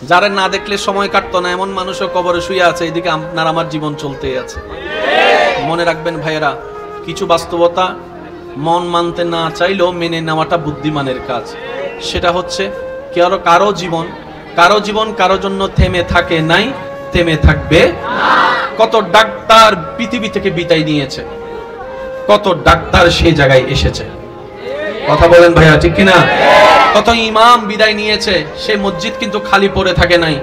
যারা না দেখলে সময় কাটতো না এমন মানুষও কবরে শুয়ে আছে, এদিকে আপনার আমার জীবন চলতেই আছে। মনে রাখবেন ভাইয়েরা, কিছু বাস্তবতা মন মানতে না চাইলেও মেনে নেওয়াটা বুদ্ধিমানের কাজ। সেটা হচ্ছে কারো জীবন কারো জন্য থেমে থাকে নাই, থেমে থাকবে। কত ডাক্তার পৃথিবী থেকে বিদায় নিয়েছে, কত ডাক্তার সেই জায়গায় এসেছে, কথা বলেন ভাইয়া ঠিক কিনা? কত ইমাম বিদায় নিয়েছে, সে মসজিদ কিন্তু খালি পড়ে থাকে নাই,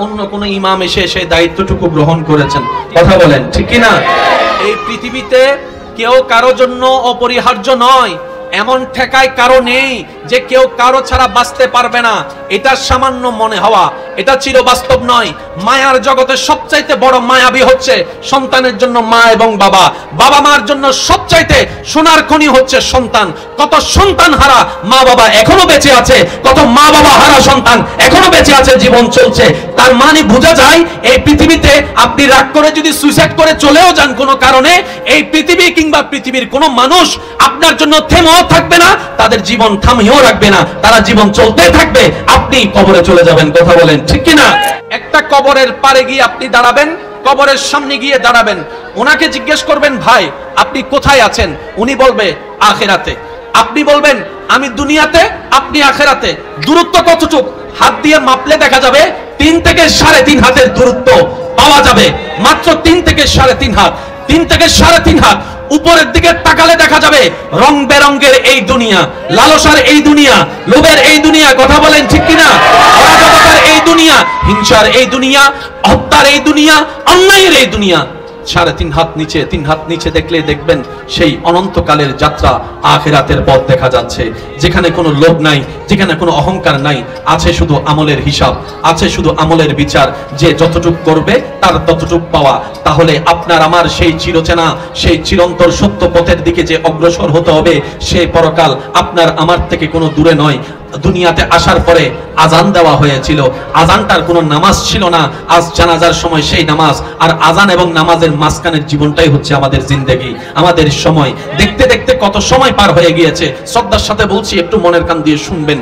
অন্য কোন ইমাম এসে সেই দায়িত্বটুকু গ্রহণ করেছেন, কথা বলেন ঠিক কিনা? এই পৃথিবীতে কেউ কারো জন্য অপরিহার্য নয়, এমন ঠেকায় কারো নেই যে কেউ কারো ছাড়া বাঁচতে পারবে না। এটা সামান্য মনে হওয়া, এটা চিরবাস্তব নয়। মায়ার জগতে সবচাইতে বড় মায়াবী হচ্ছে সন্তানের জন্য মা এবং বাবা। বাবা মার জন্য সবচাইতে সোনার খনি হচ্ছে সন্তান। কত সন্তান হারা মা বাবা এখনো বেঁচে আছে, কত মা বাবা হারা সন্তান এখনো বেঁচে আছে, জীবন চলছে। তার মানে বোঝা যায় এই পৃথিবীতে আপনি রাগ করে যদি সুইসাইড করে চলেও যান কোনো কারণে, এই পৃথিবী কিংবা পৃথিবীর কোনো মানুষ আপনার জন্য থেমেও থাকবে না, তাদের জীবন থামিয়েও রাখবে না, তারা জীবন চলতে থাকবে, আপনি কবরে চলে যাবেন, কথা বলেন ঠিক কিনা? একটা কবরের পারে গিয়ে আপনি দাঁড়াবেন, কবরের সামনে গিয়ে দাঁড়াবেন, ওনাকে জিজ্ঞেস করবেন ভাই আপনি কোথায় আছেন? উনি বলবে আখিরাতে। আপনি বলবেন আমি দুনিয়াতে, আপনি আখিরাতে। দূরত্ব কতটুক? হাত দিয়ে মাপলে দেখা যাবে 3 থেকে 3.5 হাতের দূরত্ব পাওয়া যাবে, মাত্র 3 থেকে 3.5 হাত। 3 থেকে 3.5 হাত উপরের দিকে তাকালে দেখা যাবে রং বেরঙ্গের এই দুনিয়া, লালসার এই দুনিয়া, লোভের এই দুনিয়া, কথা বলেন ঠিক কিনা? অরাজকতার এই দুনিয়া, হিংসার এই দুনিয়া, হত্যার এই দুনিয়া, অন্যায়ের এই দুনিয়া। 3.5 হাত নিচে, 3 হাত নিচে দেখলে দেখবেন সেই অনন্তকালের যাত্রা, আখিরাতের পথ দেখা যাচ্ছে, যেখানে কোনো লোভ নাই, যেখানে কোনো অহংকার নাই, আছে শুধু আমলের হিসাব, আছে শুধু আমলের বিচার। যে যতটুক করবে তার ততটুক পাওয়া। তাহলে আপনার আমার সেই চিরচেনা, সেই চিরন্তর সত্য পথের দিকে যে অগ্রসর হতে হবে, সেই পরকাল আপনার আমার থেকে কোনো দূরে নয়। দুনিয়াতে আসার পরে আজান দেওয়া হয়েছিল, আজানটার কোনো নামাজ ছিল না। আজ জানাজার সময় সেই নামাজ, আর আজান এবং নামাজের মাঝখানের জীবনটাই হচ্ছে আমাদের জিন্দেগি, আমাদের সময়। দেখতে দেখতে কত সময় পার হয়ে গিয়েছে। শ্রদ্ধার সাথে বলছি, একটু মনের কান দিয়ে শুনবেন।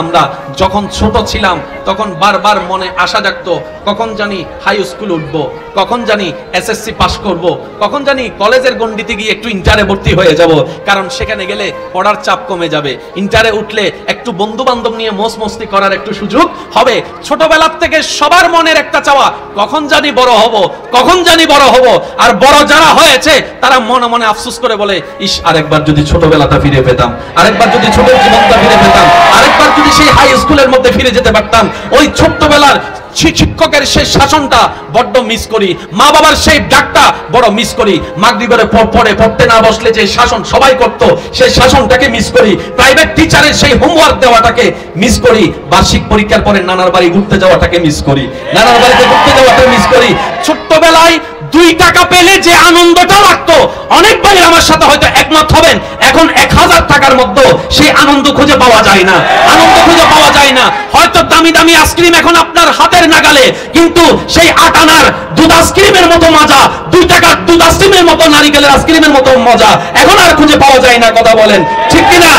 আমরা যখন ছোট ছিলাম তখন বারবার মনে আশা জাগতো, কখন জানি হাই স্কুল উঠবো, কখন জানি এসএসসি পাস করব, কখন জানি কলেজের গণ্ডিতে গিয়ে একটু ইন্টারে ভর্তি হয়ে যাব, কারণ সেখানে গেলে পড়ার চাপ কমে যাবে। ইন্টারে উঠলে একটু বন্ধু বান্ধব নিয়ে মোজ মস্তি করার একটু সুযোগ হবে। ছোটবেলার থেকে সবার মনের একটা চাওয়া, কখন জানি বড় হব, কখন জানি বড় হব। আর বড় যারা হয়েছে তারা মনে মনে আফসোস করে বলে, ইস আরেকবার যদি ছোটবেলাটা ফিরে পেতাম, আরেকবার যদি ছোট জীবনটা ফিরে পেতাম, আরেকবার যদি সেই হাই স্কুলের মধ্যে ফিরে যেতে পারতাম। ওই ছোট্টবেলার শিক্ষকের সেই শাসনটা বড্ড মিস করি, মা বাবার সেই ডাকটা বড় মিস করি, মাগরিবের পরে পড়তে না বসলে যে শাসন সবাই করত সেই শাসনটাকে মিস করি, প্রাইভেট টিচারের সেই হোমওয়ার্ক দেওয়াটাকে মিস করি, বার্ষিক পরীক্ষার পরে নানার বাড়ি ঘুরতে যাওয়াটাকে মিস করি, নানার বাড়িতে ঘুরতে যাওয়াটা মিস করি। ছোট্টবেলায় 2 টাকা পেলে যে আনন্দটা লাগতো, অনেক ভাই আমার সাথে হয়তো একমত হবেন, এখন 1000 টাকার মধ্যে সেই আনন্দ খুঁজে পাওয়া যায় না, আনন্দ খুঁজে পাওয়া যায় না। হয়তো দামি দামি আইসক্রিম এখন আপনার হাতের নাগালে, কিন্তু সেই 8 আনার দুধ আইসক্রিমের মতো মজা, 2 টাকার দুধ আইসক্রিমের মতো, নারিকেলের আইসক্রিমের মতো মজা এখন আর খুঁজে পাওয়া যায় না, কথা বলেন ঠিক কিনা?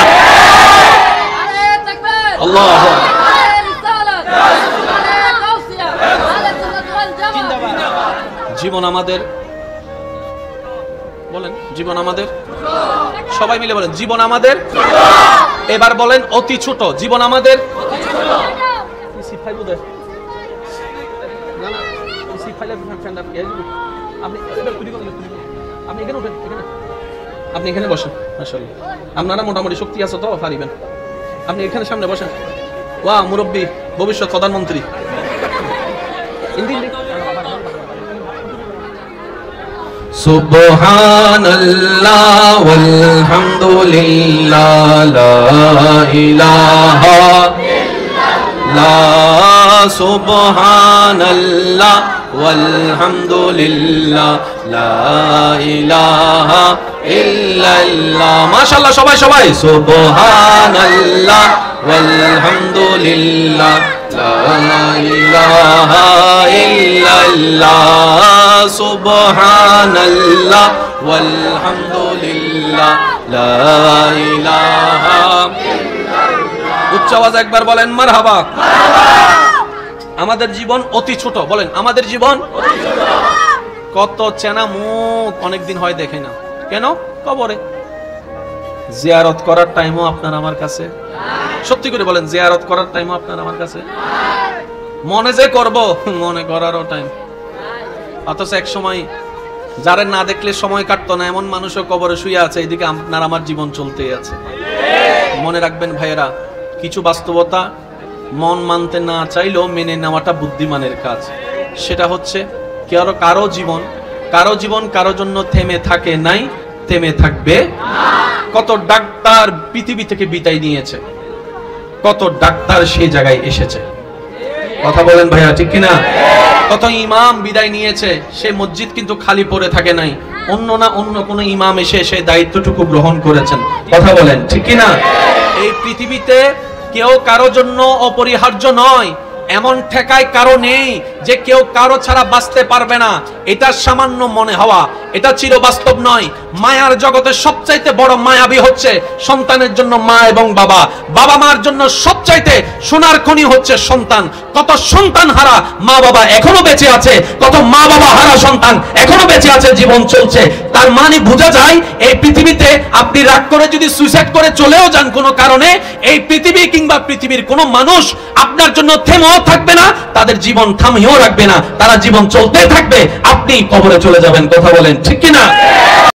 আল্লাহ জীবন আমাদের, বলেন জীবন আমাদের, সবাই মিলে বলেন জীবন আমাদের। এবার বলেন অতি ছোট, জীবন আমাদের আপনি এখানে বসেন, আসলে আপনারা মোটামুটি শক্তি আছে তো পারিবেন। আপনি এখানে সামনে বসেন। ওয়া মুরব্বী, ভবিষ্যৎ প্রধানমন্ত্রী। সুবহানাল্লাহ ওয়ালহামদুলিল্লাহ লা ইলাহা ইল্লাল্লাহ, সুবহানাল্লাহ ওয়ালহামদুলিল্লাহ লা ইলাহা ইল্লাল্লাহ। মাশাআল্লাহ, সবাই সুবহানাল্লাহ ওয়ালহামদুলিল্লাহ লা ইলাহা ইল্লাল্লাহ, সুবহানাল্লাহ ওয়ালহামদুলিল্লাহ লা ইলাহা ইল্লাল্লাহ। উচ্চ আওয়াজে একবার বলেন মারহাবা। আমাদের জীবন অতি ছোট। বলেন আমাদের জীবন অতি ছোট। কত চেনা মুখ অনেকদিন হয় দেখে না, কেন? কবরে। জিয়ারত করার টাইমও আপনার আমার কাছে, সত্যি করে বলেন, জিয়ারত করার টাইমও আপনার আমার কাছে, মনে যে করব মনে করারও টাইম। অথচ এক সময় যারা না দেখলে সময় কাটতো না এমন মানুষও কবরে শুয়ে আছে, এদিকে আপনার আমার জীবন চলতেই আছে। মনে রাখবেন ভাইয়েরা, কিছু বাস্তবতা মন মানতে না চাইলেও মেনে নেওয়াটা বুদ্ধিমানের কাজ। সেটা হচ্ছে কারো জীবন কারো জন্য থেমে থাকে নাই, থেমে থাকবে। কত ডাক্তার পৃথিবী থেকে বিদায় নিয়েছে, কত ডাক্তার সেই জায়গায় এসেছে, কথা বলেন ভাইয়া ঠিক কিনা? কত ইমাম বিদায় নিয়েছে, সে মসজিদ কিন্তু খালি পড়ে থাকে নাই, অন্য কোন ইমাম এসে সেই দায়িত্বটুকু গ্রহণ করেছেন, কথা বলেন ঠিক কিনা? এই পৃথিবীতে কেউ কারো জন্য অপরিহার্য নয়, এমন ঠেকায় কারো নেই যে কেউ কারো ছাড়া বাঁচতে পারবে না। এটা সামান্য মনে হওয়া, এটা চিরবাস্তব নয়। মায়ার জগতে সবচাইতে বড় মায়াবী হচ্ছে সন্তানের জন্য মা এবং বাবা। বাবা মার জন্য সবচাইতে সোনার খনি হচ্ছে সন্তান। কত সন্তান হারা মা বাবা এখনো বেঁচে আছে, কত মা বাবা হারা সন্তান এখনো বেঁচে আছে, জীবন চলছে। তার মানে বোঝা যায় এই পৃথিবীতে আপনি রাগ করে যদি সুইসাইড করে চলেও যান কোনো কারণে, এই পৃথিবী কিংবা পৃথিবীর কোনো মানুষ আপনার জন্য থেমেও থাকবে না, তাদের জীবন থামিয়েও রাখবে না, তারা জীবন চলতে থাকবে, আপনি কবরে চলে যাবেন, কথা বলেন ঠিক কিনা?